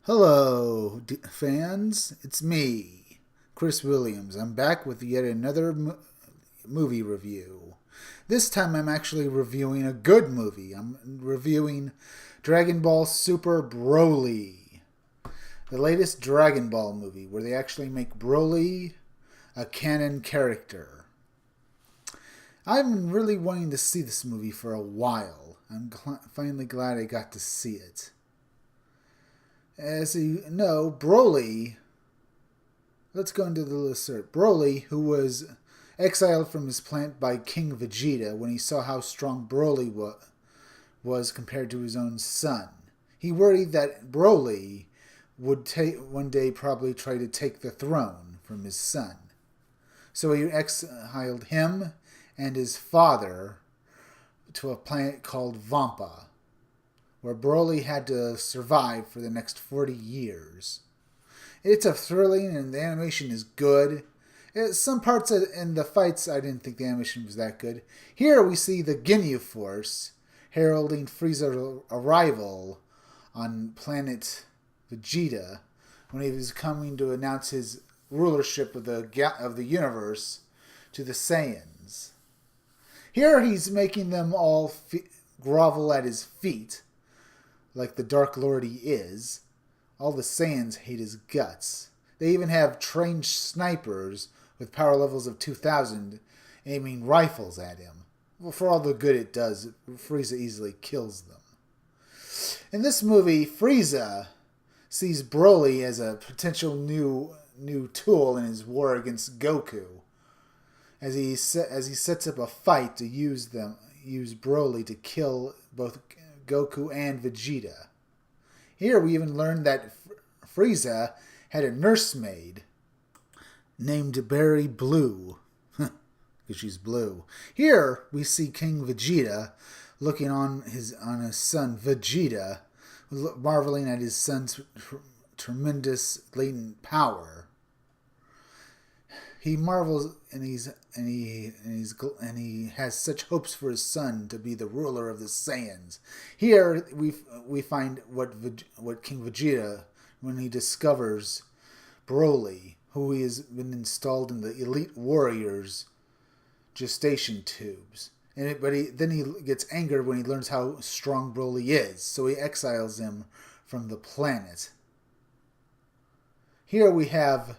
Hello, fans. It's me, Chris Williams. I'm back with yet another movie review. This time I'm actually reviewing a good movie. I'm reviewing Dragon Ball Super Broly, the latest Dragon Ball movie where they actually make Broly a canon character. I've been really wanting to see this movie for a while. I'm finally glad I got to see it. As you know, Brolly, let's go into the list. Brolly, who was exiled from his planet by King Vegeta when he saw how strong Brolly was compared to his own son. He worried that Brolly would one day probably try to take the throne from his son. So he exiled him and his father to a planet called Vampa, where Brolly had to survive for the next 40 years. It's a thrilling and the animation is good. Some parts in the fights, I didn't think the animation was that good. Here we see the Ginyu Force heralding Frieza's arrival on planet Vegeta when he was coming to announce his rulership of the universe to the Saiyans. Here he's making them all grovel at his feet, like the Dark Lord he is. All the Saiyans hate his guts. They even have trained snipers with power levels of 2,000 aiming rifles at him. Well, for all the good it does, Frieza easily kills them. In this movie, Frieza sees Broly as a potential new tool in his war against Goku, as he sets up a fight to use Broly to kill both Goku and Vegeta. Here we even learn that Frieza had a nursemaid named Berry Blue, because she's blue. Here we see King Vegeta looking on his son Vegeta, marveling at his son's tremendous latent power. He marvels and he has such hopes for his son to be the ruler of the Saiyans. Here we find what King Vegeta, when he discovers Broly, who he has been installed in the elite warriors' gestation tubes. Then he gets angered when he learns how strong Broly is, so he exiles him from the planet. Here we have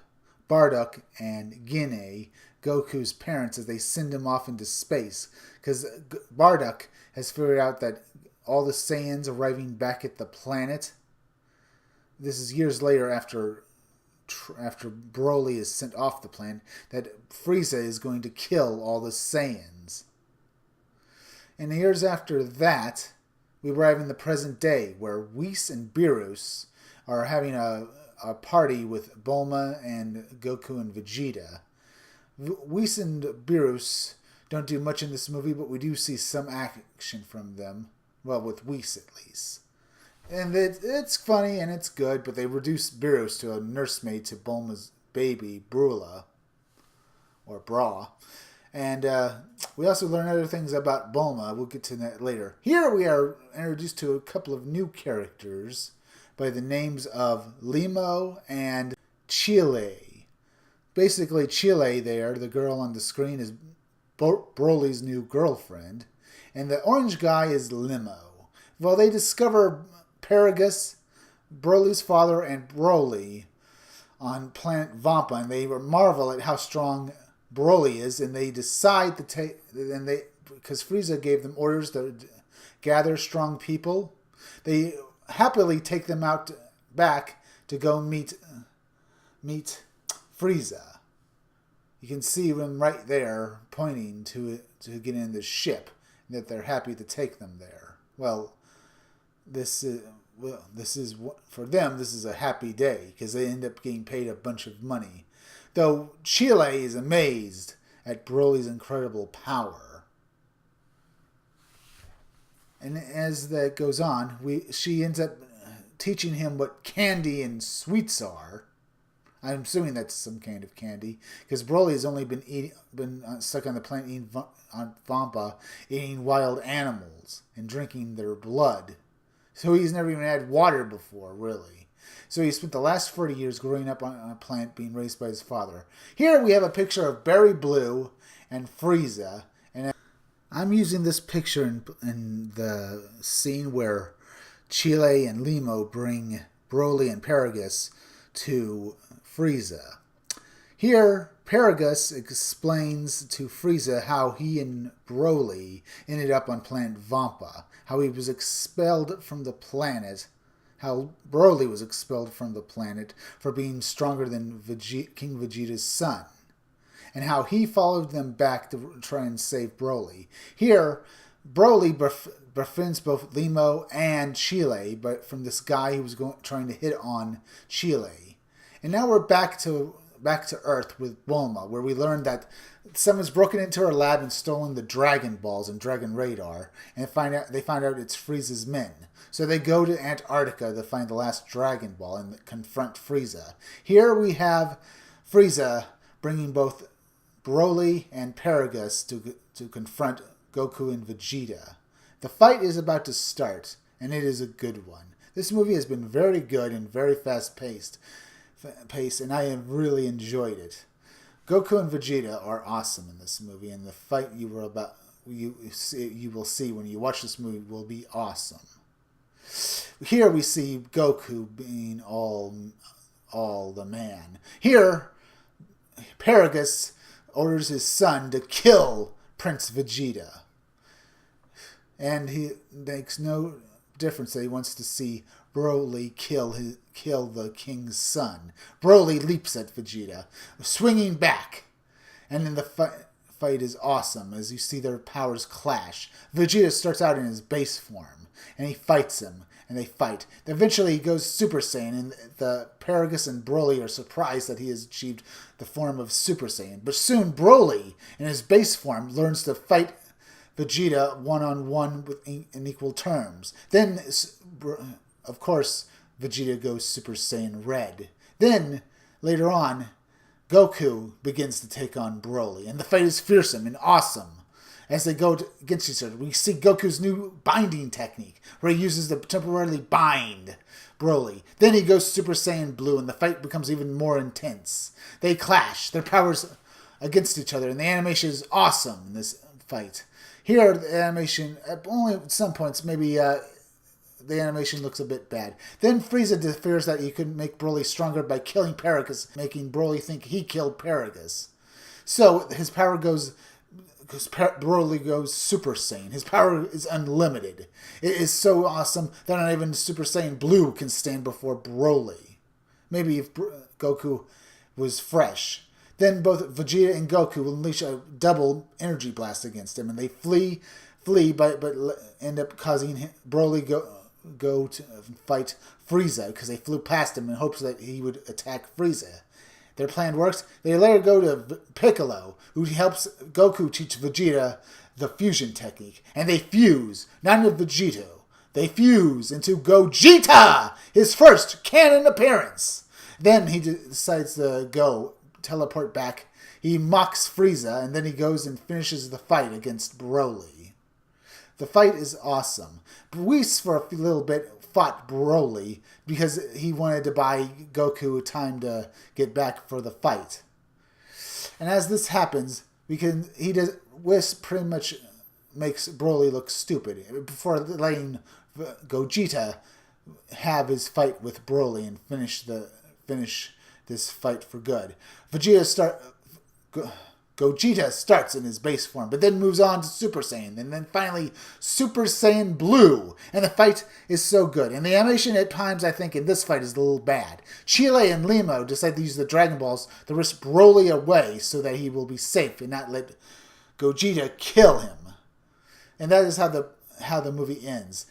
Bardock and Guinea, Goku's parents, as they send him off into space, because Bardock has figured out that all the Saiyans arriving back at the planet. This is years later after Broly is sent off the planet, that Frieza is going to kill all the Saiyans. And years after that, we arrive in the present day, where Whis and Beerus are having a party with Bulma and Goku and Vegeta. Whis and Beerus don't do much in this movie, but we do see some action from them. Well, with Whis at least. And it's funny and it's good, but they reduce Beerus to a nursemaid to Bulma's baby, Brula. Or Bra. And we also learn other things about Bulma. We'll get to that later. Here we are introduced to a couple of new characters by the names of Limo and Chile. Basically, Chile there, the girl on the screen, is Broly's new girlfriend. And the orange guy is Limo. Well, they discover Paragus, Broly's father, and Broly on planet Vampa, and they marvel at how strong Broly is, and they decide to take, because Frieza gave them orders to gather strong people, they happily take them out back to go meet Frieza. You can see them right there pointing to get in the ship, and that they're happy to take them there. This is for them. This is a happy day because they end up getting paid a bunch of money. Though Chile is amazed at Broly's incredible power. And as that goes on, she ends up teaching him what candy and sweets are. I'm assuming that's some kind of candy, because Broly has only been stuck on the planet on Vampa, eating wild animals and drinking their blood, So he's never even had water before, really. So he spent the last 40 years growing up on a plant being raised by his father. Here we have a picture of Barry Blue and Frieza. And I'm using this picture in the scene where Chile and Limo bring Brolly and Paragus to Frieza. Here, Paragus explains to Frieza how he and Brolly ended up on planet Vampa, how he was expelled from the planet, how Brolly was expelled from the planet for being stronger than King Vegeta's son, and how he followed them back to try and save Brolly. Here, Brolly befriends both Limo and Chile, but from this guy who was trying to hit on Chile. And now we're back to Earth with Bulma, where we learned that someone's broken into her lab and stolen the Dragon Balls and Dragon Radar, and they find out it's Frieza's men. So they go to Antarctica to find the last Dragon Ball and confront Frieza. Here we have Frieza bringing both Brolly and Paragus to confront Goku and Vegeta. The fight is about to start, and it is a good one. This movie has been very good and very fast-paced, and I have really enjoyed it. Goku and Vegeta are awesome in this movie, and the fight you will see when you watch this movie will be awesome. Here we see Goku being all the man. Here, Paragus orders his son to kill Prince Vegeta. And he makes no difference that he wants to see Brolly kill the king's son. Brolly leaps at Vegeta, swinging back. And then the fight is awesome as you see their powers clash. Vegeta starts out in his base form, and he fights him, and they fight. Eventually he goes Super Saiyan, and the Paragus and Brolly are surprised that he has achieved the form of Super Saiyan. But soon Brolly, in his base form, learns to fight Vegeta one-on-one in equal terms. Then, of course, Vegeta goes Super Saiyan Red. Then, later on, Goku begins to take on Brolly, and the fight is fearsome and awesome. As they go against each other, we see Goku's new binding technique, where he uses to temporarily bind Brolly. Then he goes Super Saiyan Blue, and the fight becomes even more intense. They clash, their powers against each other, and the animation is awesome in this fight. Here, the animation, only at some points, maybe the animation looks a bit bad. Then Frieza fears that he could make Brolly stronger by killing Paragus, making Brolly think he killed Paragus. So his power goes, because Brolly goes Super Saiyan. His power is unlimited. It is so awesome that not even Super Saiyan Blue can stand before Brolly. Maybe if Goku was fresh. Then both Vegeta and Goku will unleash a double energy blast against him, and they flee, but end up causing Brolly go to fight Frieza because they flew past him in hopes that he would attack Frieza. Their plan works. They later go to Piccolo, who helps Goku teach Vegeta the fusion technique, and they fuse, not into Vegito. They fuse into Gogeta, his first canon appearance. Then he decides to teleport back. He mocks Frieza, and then he goes and finishes the fight against Brolly. The fight is awesome. Whis, for a little bit, fought Brolly because he wanted to buy Goku time to get back for the fight. And as this happens, Whis pretty much makes Brolly look stupid before letting Gogeta have his fight with Brolly and finish this fight for good. Gogeta starts in his base form, but then moves on to Super Saiyan, and then finally Super Saiyan Blue. And the fight is so good. And the animation at times, I think, in this fight is a little bad. Chile and Limo decide to use the Dragon Balls to whisk Brolly away so that he will be safe and not let Gogeta kill him. And that is how the movie ends.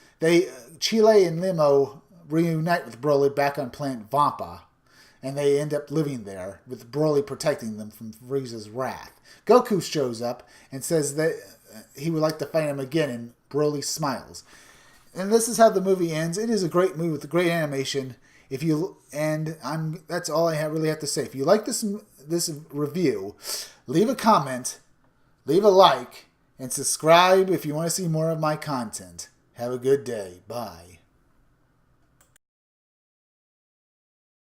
Chile and Limo reunite with Brolly back on planet Vampa, and they end up living there, with Brolly protecting them from Frieza's wrath. Goku shows up and says that he would like to fight him again, and Brolly smiles. And this is how the movie ends. It is a great movie with great animation. That's all I really have to say. If you like this review, leave a comment, leave a like, and subscribe if you want to see more of my content. Have a good day. Bye.